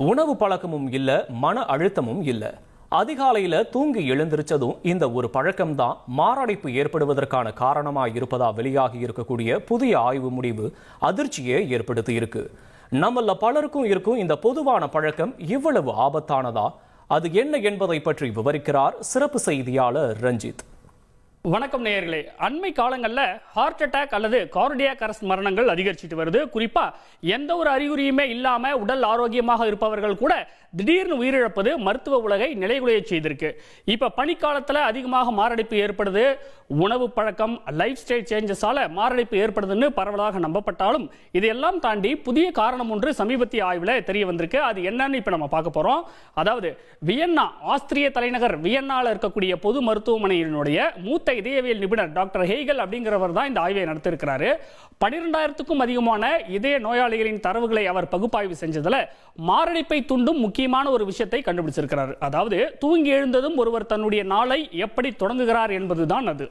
உணவு பழக்கமும் இல்ல, மன அழுத்தமும் இல்ல. அதிகாலையில தூங்கி எழுந்திருச்சதும் இந்த ஒரு பழக்கம்தான் மாரடைப்பு ஏற்படுவதற்கான காரணமாக இருப்பதா வெளியாகி இருக்கக்கூடிய புதிய ஆய்வு முடிவு அதிர்ச்சியை ஏற்படுத்தி இருக்கு. நம்மள பலருக்கும் இருக்கும் இந்த பொதுவான பழக்கம் இவ்வளவு ஆபத்தானதா? அது என்ன என்பதை பற்றி விவரிக்கிறார் சிறப்பு செய்தியாளர் ரஞ்சித். வணக்கம் நேயர்களே. அண்மை காலங்களில் ஹார்ட் அட்டாக் அல்லது கார்டியாக் அரெஸ்ட் மரணங்கள் அதிகரிச்சுட்டு வருது. குறிப்பா எந்த ஒரு அறிகுறியுமே இல்லாம உடல் ஆரோக்கியமாக இருப்பவர்கள் கூட திடீர்னு உயிரிழப்பது மருத்துவ உலகை நிலைகுலைய செய்திருக்கு. இப்ப பனிக்காலத்துல அதிகமாக மாரடைப்பு ஏற்படுது. உணவு பழக்கம், லைஃப் ஸ்டைல் சேஞ்சஸால மாரடைப்பு ஏற்படுதுன்னு பரவலாக நம்பப்பட்டாலும் இதையெல்லாம் தாண்டி புதிய காரணம் ஒன்று சமீபத்திய ஆய்வுல தெரிய வந்திருக்கு. அது என்னன்னு இப்ப நம்ம பார்க்க போறோம். அதாவது வியன்னா, ஆஸ்திரிய தலைநகர் வியன்னால இருக்கக்கூடிய பொது மருத்துவமனையினுடைய மூத்த இதயவியல் நிபுணர் டாக்டர் ஹெய்கல் அப்படிங்கிறவர் தான் இந்த ஆய்வை நடத்திருக்கிறாரு. 12,000க்கும் அதிகமான இதய நோயாளிகளின் தரவுகளை அவர் பகுப்பாய்வு செஞ்சதுல மாரடைப்பை தூண்டும் முக்கியமான ஒரு விஷயத்தை கண்டுபிடிச்சிருக்கிறார். அதாவது தூங்கி எழுந்ததும் ஒருவர் தன்னுடைய நாளை எப்படி தொடங்குகிறார் என்பதுதான் அது.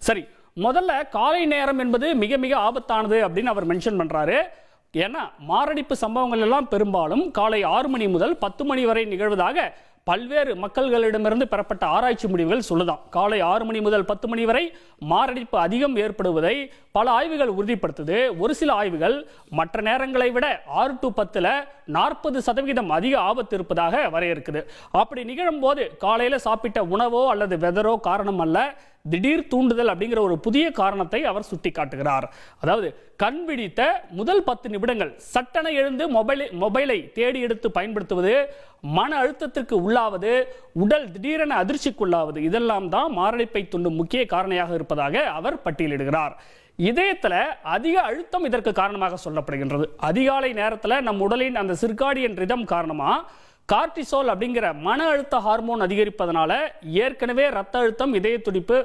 சரி, முதல்ல காலை நேரம் என்பது மிக மிக ஆபத்தானது அப்படின்னு அவர் மென்ஷன் பண்றாரு. ஏன்னா மாரடைப்பு சம்பவங்கள் எல்லாம் பெரும்பாலும் காலை 6 மணி முதல் 10 மணி வரை நிகழ்வதாக பல்வேறு மக்கள்களிடமிருந்து பெறப்பட்ட ஆராய்ச்சி முடிவுகள் சொல்லுதான். காலை 6 மணி முதல் 10 மணி வரை மாரடைப்பு அதிகம் ஏற்படுவதை பல ஆய்வுகள் உறுதிப்படுத்துது. ஒரு சில ஆய்வுகள் மற்ற நேரங்களை விட 6 to 10ல் 40% அதிக ஆபத்து இருப்பதாக வரையறுக்குது. அப்படி நிகழும் போது காலையில சாப்பிட்ட உணவோ அல்லது வெதரோ காரணம் அல்ல, திடீர் தூண்டுதல் அப்படிங்கிற ஒரு புதிய காரணத்தை அவர் சுட்டி காட்டுகிறார். அதாவது கண் விழித்த முதல் 10 நிமிடங்கள் சட்டென எழுந்து மொபைலை தேடி எடுத்து பயன்படுத்துவது, மன அழுத்தத்திற்கு உள்ளாவது, உடல் திடீரென அதிர்ச்சிக்குள்ளாவது, இதெல்லாம் தான் மாரடைப்பை தூண்டும் முக்கிய காரணியாக இருப்பதாக அவர் பட்டியலிடுகிறார். இதயத்துல அதிக அழுத்தம் இதற்கு காரணமாக சொல்லப்படுகின்றது. அதிகாலை நேரத்தில் நம் உடலின் அந்த சிர்காடியன் ரிதம் காரணமா கார்டிசோல் அப்படிங்கிற மன அழுத்த ஹார்மோன் அதிகரிப்பதனால ஏற்கனவே ரத்த அழுத்தம், இதய துடிப்பு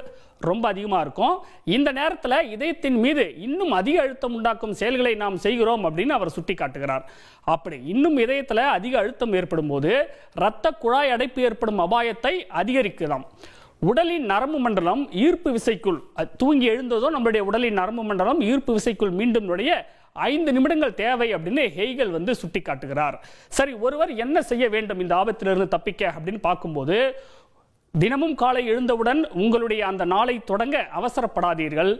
ரொம்ப அதிகமாக இருக்கும். இந்த நேரத்தில் இதயத்தின் மீது இன்னும் அதிக அழுத்தம் உண்டாக்கும் செயல்களை நாம் செய்கிறோம் அப்படின்னு அவர் சுட்டி காட்டுகிறார். அப்படி இன்னும் இதயத்தில் அதிக அழுத்தம் ஏற்படும் போது இரத்த குழாய் அடைப்பு ஏற்படும் அபாயத்தை அதிகரிக்கலாம். உடலின் நரம்பு மண்டலம் ஈர்ப்பு விசைக்குள், தூங்கி எழுந்ததோ நம்மளுடைய உடலின் நரம்பு மண்டலம் ஈர்ப்பு விசைக்குள் மீண்டும் நுழைய 5 நிமிடங்கள் தேவை அப்படின்னு ஹெய்கல் சுட்டி காட்டுகிறார். சரி, ஒருவர் என்ன செய்ய வேண்டும் இந்த ஆபத்திலிருந்து தப்பிக்க அப்படின்னு பார்க்கும்போது, தினமும் காலை எழுந்தவுடன் உங்களுடைய அந்த நாளை தொடங்க அவசரப்படாதீர்கள்.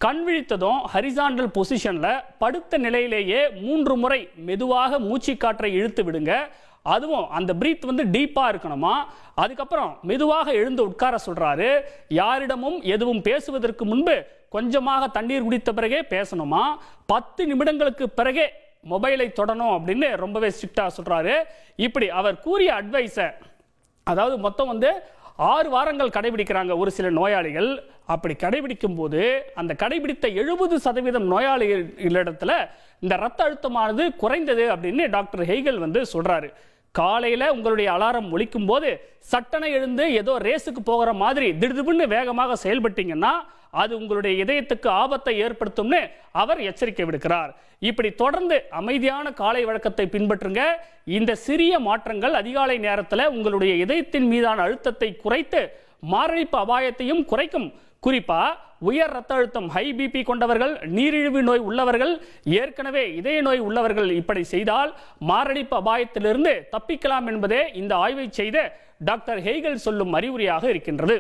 கண் விழித்ததும் ஹரிசாண்டல் பொசிஷன்ல படுத்த நிலையிலேயே 3 முறை மெதுவாக மூச்சு காற்றை இழுத்து விடுங்க. அதுவும் அந்த பிரீத் டீப்பா இருக்கணுமா. அதுக்கப்புறம் மெதுவாக எழுந்து உட்கார சொல்றாரு. யாரிடமும் எதுவும் பேசுவதற்கு முன்பு கொஞ்சமாக தண்ணீர் குடித்த பிறகே பேசணுமா. 10 நிமிடங்களுக்கு பிறகே மொபைலை தொடணும் அப்படின்னு ரொம்பவே ஸ்ட்ரிக்டா சொல்றாரு. இப்படி அவர் கூறிய அட்வைஸை, அதாவது மொத்தம் 6 வாரங்கள் கடைபிடிக்கிறாங்க ஒரு சில நோயாளிகள். அப்படி கடைபிடிக்கும் போது அந்த கடைபிடித்த 70% நோயாளிகளிடத்துல இந்த ரத்த அழுத்தமானது குறைந்தது அப்படின்னு டாக்டர் ஹெய்கல் சொல்றாரு. காலையில உங்களுடைய அலாரம் ஒலிக்கும் போது சட்டனை எழுந்து ஏதோ ரேஸுக்கு போகிற மாதிரி திடுதிப்புன்னு வேகமாக செயல்பட்டீங்கன்னா அது உங்களுடைய இதயத்துக்கு ஆபத்தை ஏற்படுத்தும்னு அவர் எச்சரிக்கை விடுக்கிறார். இப்படி தொடர்ந்து அமைதியான காலை வழக்கத்தை பின்பற்றுங்க. இந்த சிறிய மாற்றங்கள் அதிகாலை நேரத்தில் உங்களுடைய இதயத்தின் மீதான அழுத்தத்தை குறைத்து மாரடைப்பு அபாயத்தையும் குறைக்கும். குறிப்பா உயர் ரத்த அழுத்தம், ஹை பிபி கொண்டவர்கள், நீரிழிவு நோய் உள்ளவர்கள், ஏற்கனவே இதய நோய் உள்ளவர்கள் இப்படி செய்தால் மாரடைப்பு அபாயத்திலிருந்து தப்பிக்கலாம் என்பதே இந்த ஆய்வை செய்த டாக்டர் ஹெய்கல் சொல்லும் அறிவுரையாக இருக்கின்றது.